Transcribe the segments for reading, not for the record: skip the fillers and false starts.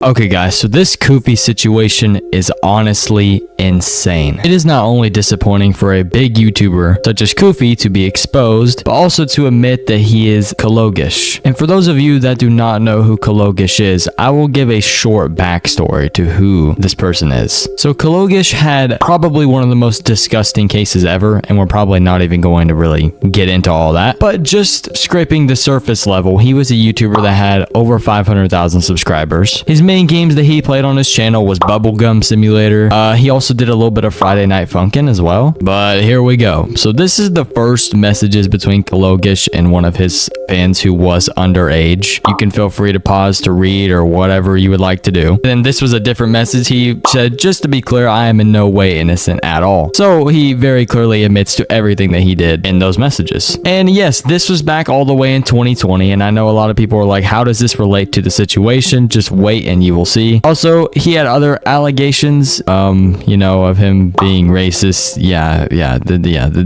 Okay guys, so this Koofy situation is honestly insane. It is not only disappointing for a big YouTuber such as Koofy to be exposed, but also to admit that he is Kalogish. And for those of you that do not know who Kalogish is, I will give a short backstory to who this person is. So Kalogish had probably one of the most disgusting cases ever, and we're probably not even going to really get into all that. But just scraping the surface level, he was a YouTuber that had over 500,000 subscribers. His main games that he played on his channel was Bubblegum Simulator. He also did a little bit of Friday Night Funkin' as well. But here we go. So this is the first messages between Kalogish and one of his fans who was underage. You can feel free to pause to read or whatever you would like to do. And then this was a different message. He said, just to be clear, I am in no way innocent at all. So he very clearly admits to everything that he did in those messages. And yes, this was back all the way in 2020. And I know a lot of people are like, how does this relate to the situation? Just wait and you will see. Also, he had other allegations, you know, of him being racist.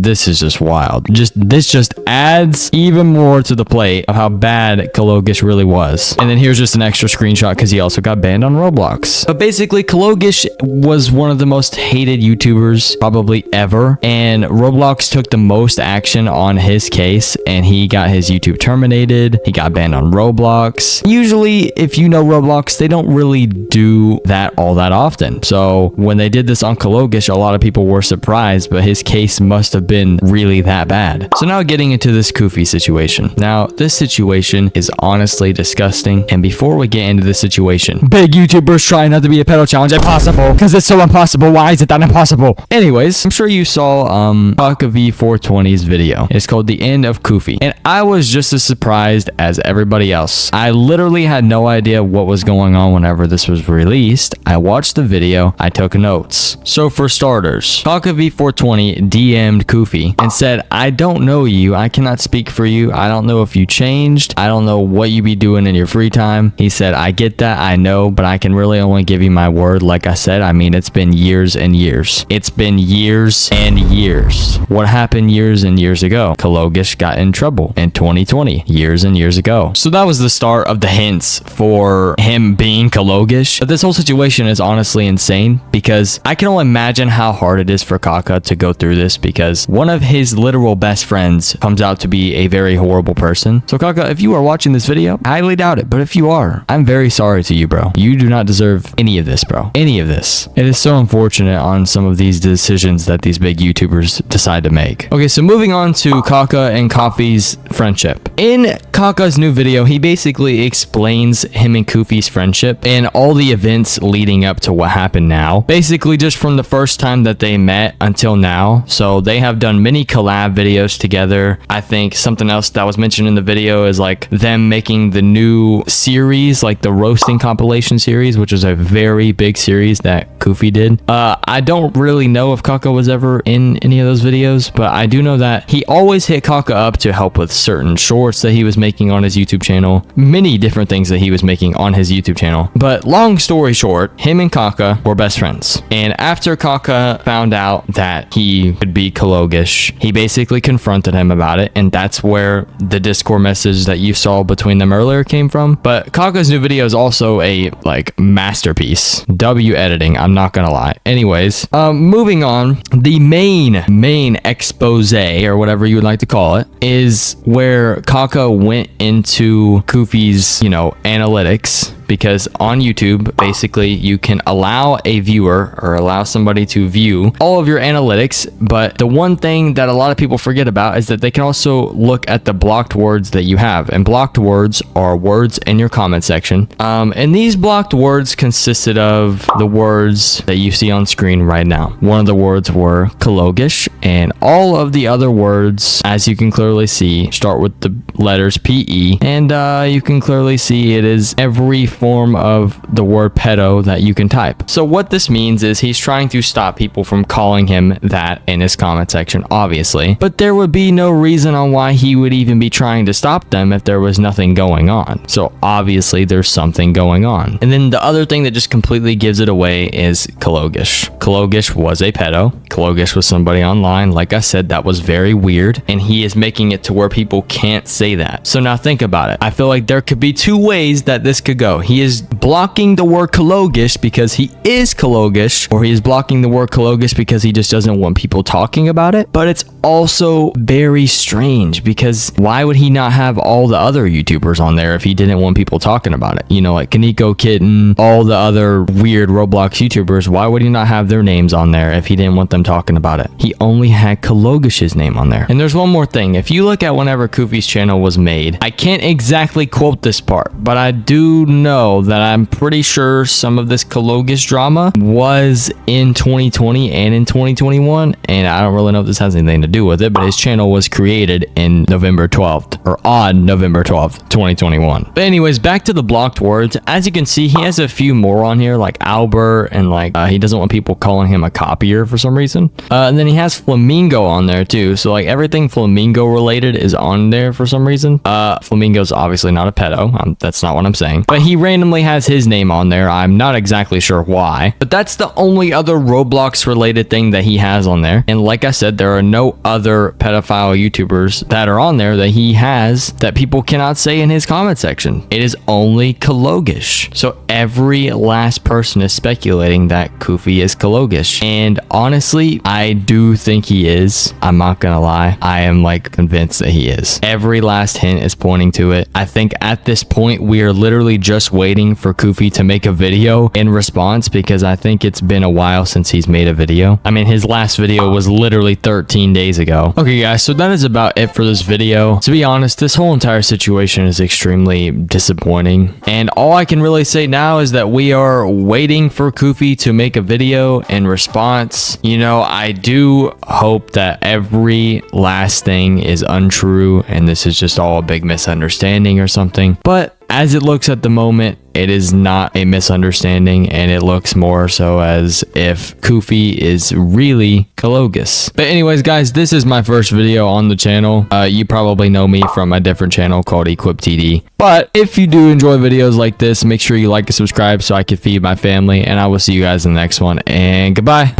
This is just wild. This just adds even more to the plate of how bad Kalogish really was. And then here's just an extra screenshot because he also got banned on Roblox. But basically, Kalogish was one of the most hated YouTubers probably ever, and Roblox took the most action on his case, and he got his YouTube terminated. He got banned on Roblox. Usually, if you know Roblox, they don't really do that all that often. So when they did this on Kalogish, a lot of people were surprised, but his case must have been really that bad. So now getting into this Koofy situation. Now, this situation is honestly disgusting. And before we get into this situation, big YouTubers trying not to be a pedo challenge impossible because it's so impossible. Why is it that impossible? Anyways, I'm sure you saw Koofy 420's video. It's called The End of Koofy. And I was just as surprised as everybody else. I literally had no idea what was going on whenever this was released. I watched the video. I took notes. So for starters, Koofy 420 DM'd Koofy and said, I don't know you. I cannot speak for you. I don't know if you changed. I don't know what you be doing in your free time. He said, I get that. I know, but I can really only give you my word. Like I said, I mean, it's been years and years. It's been years and years. What happened years and years ago? Kalogish got in trouble in 2020, years and years ago. So that was the start of the hints for him being Kalogish. But this whole situation is honestly insane because I can only imagine how hard it is for Kaka to go through this because one of his literal best friends comes out to be a very horrible person. So Kaka, if you are watching this video, I highly doubt it, but if you are, I'm very sorry to you, bro. You do not deserve any of this, bro. Any of this. It is so unfortunate on some of these decisions that these big YouTubers decide to make. Okay, so moving on to Kaka and Koofy's friendship. In Kaka's new video, he basically explains him and Koofy's friendship and all the events leading up to what happened now. Basically, just from the first time that they met until now. So they have done many collab videos together. I think something else that was mentioned in the video is like them making the new series, like the roasting compilation series, which is a very big series that Koofy did. I don't really know if Kaka was ever in any of those videos, but I do know that he always hit Kaka up to help with certain shorts that he was making on his YouTube channel, many different things that he was making on his YouTube channel. But long story short, him and Kaka were best friends. And after Kaka found out that he could be Kalogish, he basically confronted him about it. And that's where the Discord message that you saw between them earlier came from. But Kaka's new video is also a like masterpiece. W editing, I'm not gonna lie. Anyways, moving on, the main expose, or whatever you would like to call it, is where Kaka went into Koofy's, you know, analytics. Because on YouTube, basically, you can allow a viewer or allow somebody to view all of your analytics. But the one thing that a lot of people forget about is that they can also look at the blocked words that you have. And blocked words are words in your comment section. And these blocked words consisted of the words that you see on screen right now. One of the words were Kalogish, and all of the other words, as you can clearly see, start with the letters PE. And you can clearly see it is every form of the word pedo that you can type. So what this means is he's trying to stop people from calling him that in his comment section, obviously. But there would be no reason on why he would even be trying to stop them if there was nothing going on. So obviously there's something going on. And then the other thing that just completely gives it away is Kalogish. Kalogish was a pedo. Kalogish was somebody online, like I said, that was very weird. And he is making it to where people can't say that. So now think about it. I feel like there could be two ways that this could go. he is blocking the word Kalogish because he is Kalogish, or he is blocking the word Kalogish because he just doesn't want people talking about it. But it's also very strange because why would he not have all the other YouTubers on there if he didn't want people talking about it? You know, like Kaneko Kitten, all the other weird Roblox YouTubers, why would he not have their names on there if he didn't want them talking about it? He only had Kalogish's name on there. And there's one more thing. If you look at whenever Koofy's channel was made, I can't exactly quote this part, but I do know that I'm pretty sure some of this Kalogish drama was in 2020 and in 2021, and I don't really know if this has anything to do with it, but his channel was created in November 12th, or on November 12th, 2021. But anyways, back to the blocked words. As you can see, he has a few more on here, like Albert, and like he doesn't want people calling him a copier for some reason. And then he has Flamingo on there too, so like everything Flamingo related is on there for some reason. Flamingo's obviously not a pedo, that's not what I'm saying, but he randomly has his name on there. I'm not exactly sure why, but that's the only other Roblox related thing that he has on there. And like I said, there are no other pedophile YouTubers that are on there that he has that people cannot say in his comment section. It is only Kalogish. So every last person is speculating that Koofy is Kalogish, and honestly, I do think he is. I'm not gonna lie, I am like convinced that he is. Every last hint is pointing to it. I think at this point we are literally just waiting for Koofy to make a video in response, because I think it's been a while since he's made a video. I mean, his last video was literally 13 days ago. Okay guys, so that is about it for this video. To be honest, this whole entire situation is extremely disappointing, and all I can really say now is that we are waiting for Koofy to make a video in response. You know, I do hope that every last thing is untrue and this is just all a big misunderstanding or something, but as it looks at the moment, it is not a misunderstanding, and it looks more so as if Koofy is really Kalogus. But anyways, guys, this is my first video on the channel. You probably know me from a different channel called EquipTD. But if you do enjoy videos like this, make sure you like and subscribe so I can feed my family, and I will see you guys in the next one, and goodbye.